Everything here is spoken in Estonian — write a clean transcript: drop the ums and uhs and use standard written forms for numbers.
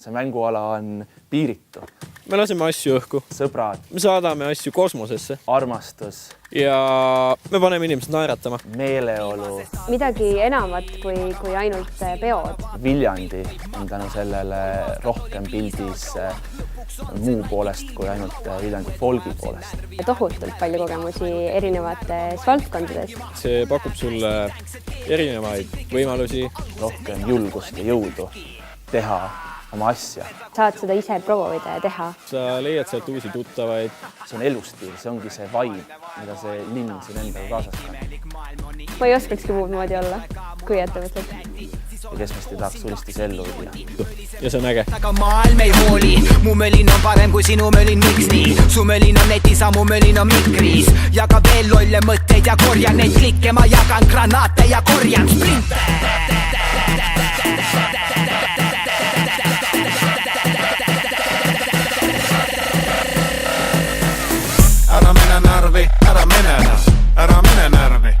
see mänguala on piiritu. Me laseme asju õhku. Sõbrad. Me saadame asju kosmosesse. Armastus. Ja me paneme inimesed naeratama. Meeleolu. Midagi enamat kui ainult peod. Viljandi on tänu sellele rohkem pildis muu poolest kui ainult Viljandi folgi poolest. Tohutult palju kogemusi erinevates valdkondades. See pakub sulle erinevaid võimalusi. Rohkem julgust ja jõudu teha oma asja. Saad seda ise proovida ja teha. Sa leiad sealt uusi tuttavaid. See on elustiil, see ongi see vibe, mida see linn siin endaga kaasas on. Ma ei oskakski muud moodi olla kui ettevõtted. Ja kes meist ei tahaks tulistis ellu viia. Ja see on äge. Aga maailm ei hooli, mu mölin on parem kui sinu mölin, miks nii? Su mölin on netis, mu mölin on mikris. Jaga veel lolle mõtteid ja korjan neid klikke, ma jagan granaate ja korjan sprinte. Ära mene närvi, ära mene närvi.